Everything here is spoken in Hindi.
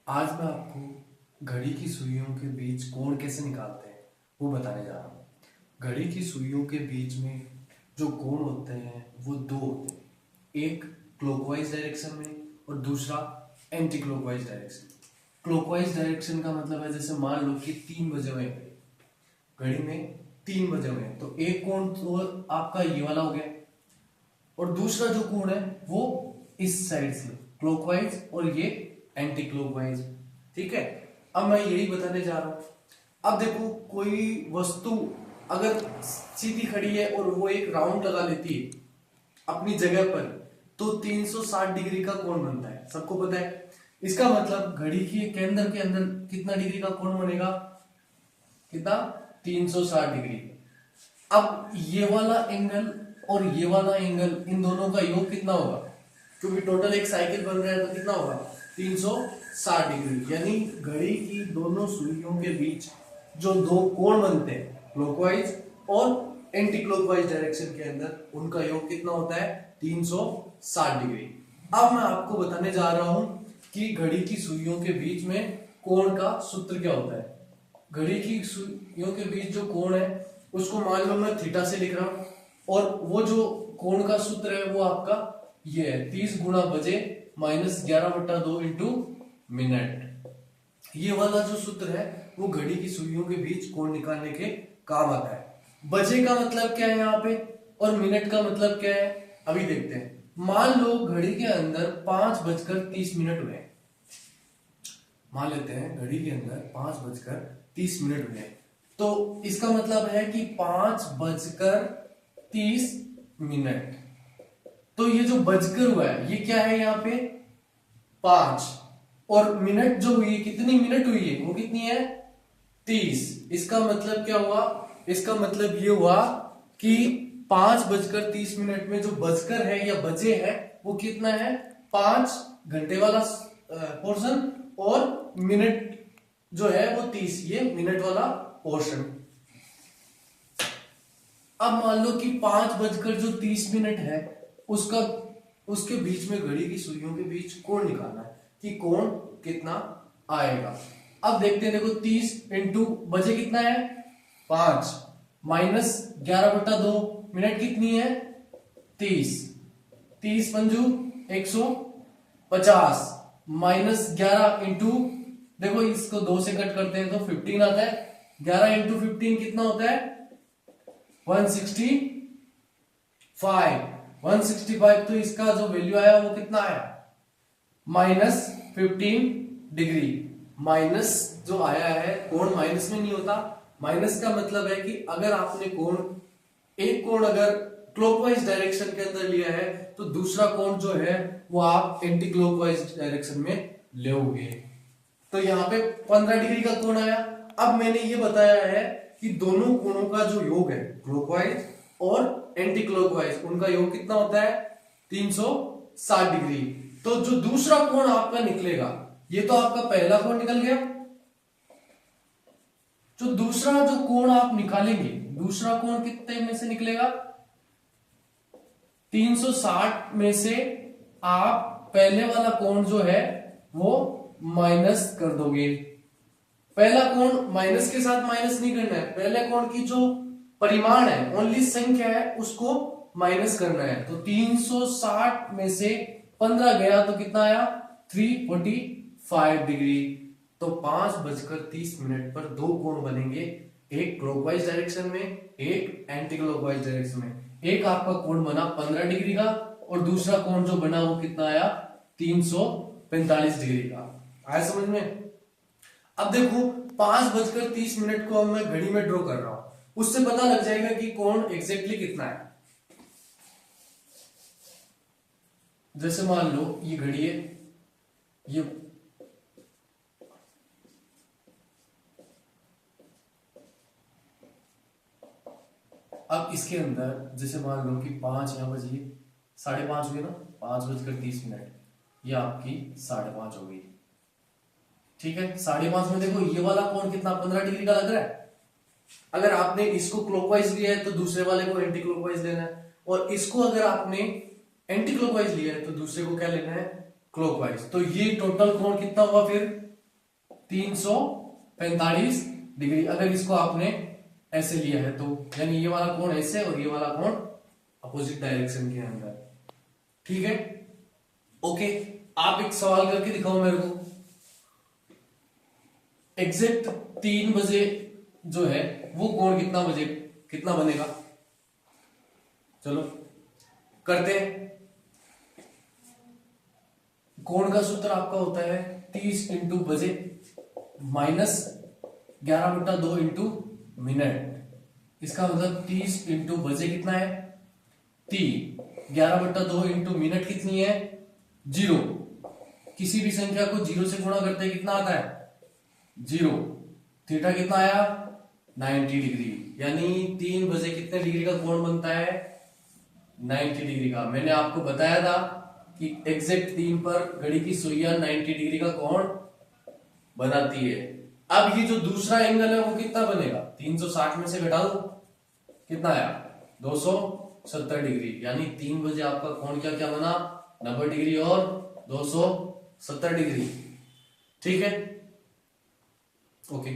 आज मैं आपको घड़ी की सुइयों के बीच कोण कैसे निकालते हैं वो बताने जा रहा हूँ। घड़ी की सुइयों के बीच में जो कोण होते हैं वो दो होते हैं, एक क्लॉकवाइज डायरेक्शन में और दूसरा anti clockwise direction. Clockwise direction का मतलब है जैसे मान लो कि 3 बजे हुए हैं, घड़ी में 3 बजे हुए हैं, तो एक कोण तो आपका ये वाला हो गया और दूसरा जो कोण है वो इस साइड से क्लॉकवाइज और ये एंटी क्लॉकवाइज। ठीक है, अब मैं यही बताने जा रहा हूं। अब देखो, कोई वस्तु अगर सीधी खड़ी है और वो एक राउंड लगा लेती है अपनी जगह पर, तो 360 डिग्री का कोण बनता है, सबको पता है। इसका मतलब घड़ी की केंद्र के अंदर कितना डिग्री का कोण बनेगा, कितना, 360 डिग्री। अब ये वाला एंगल और ये वाला एंगल, इन दोनों का योग कितना होगा, क्योंकि टोटल एक साइकिल बन रहा है तो कितना होगा, 360 डिग्री। यानी घड़ी की दोनों सुइयों के बीच जो दो कोण बनते हैं क्लॉकवाइज और एंटी क्लॉकवाइज डायरेक्शन के अंदर, उनका योग कितना होता है, 360 डिग्री। अब मैं आपको बताने जा रहा हूं कि घड़ी की सुइयों के बीच में कोण का सूत्र क्या होता है। घड़ी की सुइयों के बीच जो कोण है उसको मान लो मैं थीटा से लिख रहा हूं, और वो जो कोण का सूत्र है वो आपका ये है, 30 गुणा बजे माइनस 11/2 इंटू मिनट। ये वाला जो सूत्र है वो घड़ी की सुइयों के बीच कोण निकालने के काम आता है। बजे का मतलब क्या है यहाँ पे और मिनट का मतलब क्या है, अभी देखते हैं। मान लो घड़ी के अंदर 5:30 हुए, मान लेते हैं घड़ी के अंदर 5:30 हुए, तो इसका मतलब है कि 5:30। तो ये जो बजकर हुआ है ये क्या है यहाँ पे, 5, और मिनट जो हुई है, कितनी मिनट हुई है वो कितनी है, 30। इसका मतलब क्या हुआ, इसका मतलब ये हुआ कि 5:30 में जो बजकर है या बजे है वो कितना है, 5 घंटे वाला पोर्शन, और मिनट जो है वो 30, ये मिनट वाला पोर्शन। अब मान लो कि 5:30 है, उसका उसके बीच में घड़ी की सुइयों के बीच कोण निकालना है कि कोण कितना आएगा। अब देखते हैं, देखो 30 इंटू बजे कितना है, 5, माइनस 11/2 मिनट कितनी है, 30, 30×5 150, माइनस 11 इंटू, देखो इसको 2 से कट करते हैं तो 15 आता है, 11 इंटू 15 कितना होता है, 165। 165, तो इसका जो वैल्यू आया वो कितना आया, -15 डिग्री। माइनस जो आया है, कोण माइनस में नहीं होता। माइनस का मतलब है कि अगर आपने एक कोण अगर क्लॉकवाइज डायरेक्शन के अंदर लिया है तो दूसरा कोण जो है वो आप एंटी क्लॉकवाइज डायरेक्शन में लोगे। तो यहाँ पे 15 डिग्री का कोण आया। अब मैंने ये बताया है कि दोनों कोणों का जो योग है क्लॉकवाइज और एंटी क्लॉकवाइज, उनका योग कितना होता है, 360 डिग्री। तो जो दूसरा कोण आपका निकलेगा, ये तो आपका पहला कोण निकल गया, जो दूसरा जो कोण आप निकालेंगे, दूसरा कोण कितने में से निकलेगा, 360 में से आप पहले वाला कोण जो है वो माइनस कर दोगे। पहला कोण माइनस के साथ माइनस नहीं करना है, पहले कोण की जो परिमाण है, ओनली संख्या है, उसको माइनस करना है। तो 360 में से 15 गया तो कितना आया, 345 डिग्री। तो 5:30 पर दो कोण बनेंगे, एक क्लॉकवाइज डायरेक्शन में, एक एंटी क्लॉकवाइज डायरेक्शन में। एक आपका कोण बना 15 डिग्री का और दूसरा कोण जो बना वो कितना आया, 345 डिग्री का। आया समझ में। अब देखो 5:30 को अब मैं घड़ी में ड्रॉ कर रहा हूं, उससे पता लग जाएगा कि कोण एग्जैक्टली कितना है। जैसे मान लो ये घड़ी है, ये अब इसके अंदर जैसे मान लो कि 5 यहां बजी, 5:30 हुए ना, 5:30, ये आपकी 5:30 हो गई। ठीक है, 5:30 में देखो ये वाला कोण कितना, 15 डिग्री का लग रहा है। अगर आपने इसको क्लॉकवाइज लिया है तो दूसरे वाले को एंटी क्लॉकवाइज लेना है, और इसको अगर आपने एंटी क्लॉकवाइज लिया है तो दूसरे को क्या लेना है, क्लॉकवाइज। तो ये टोटल कोण कितना हुआ फिर, 345 डिग्री। अगर इसको आपने ऐसे लिया है तो यानी ये वाला कोण ऐसे और ये वाला कोण अपोजिट डायरेक्शन के अंदर। ठीक है, ओके। आप एक सवाल करके दिखाओ मेरे को। एग्जैक्ट 3 बजे जो है वो कोण कितना बनेगा? चलो करते हैं। कोण का सूत्र आपका होता है 30 इंटू बजे माइनस 11/2 इंटू मिनट। इसका मतलब 30 इंटू बजे कितना है 3, 11/2 इंटू मिनट कितनी है 0। किसी भी संख्या को 0 से गुणा करते कितना आता है 0। थीटा कितना आया 90 डिग्री। यानी 3 बजे कितने डिग्री का कोण बनता है 90 डिग्री का। मैंने आपको बताया था कि एग्जैक्ट 3 पर घड़ी की सुइयां 90 डिग्री का कोण बनाती है। अब ये जो दूसरा एंगल है वो कितना बनेगा 360 में से घटा दो कितना आया 270 डिग्री। यानी 3 बजे आपका कोण क्या क्या बना 90 डिग्री और 270 डिग्री। ठीक है, ओके।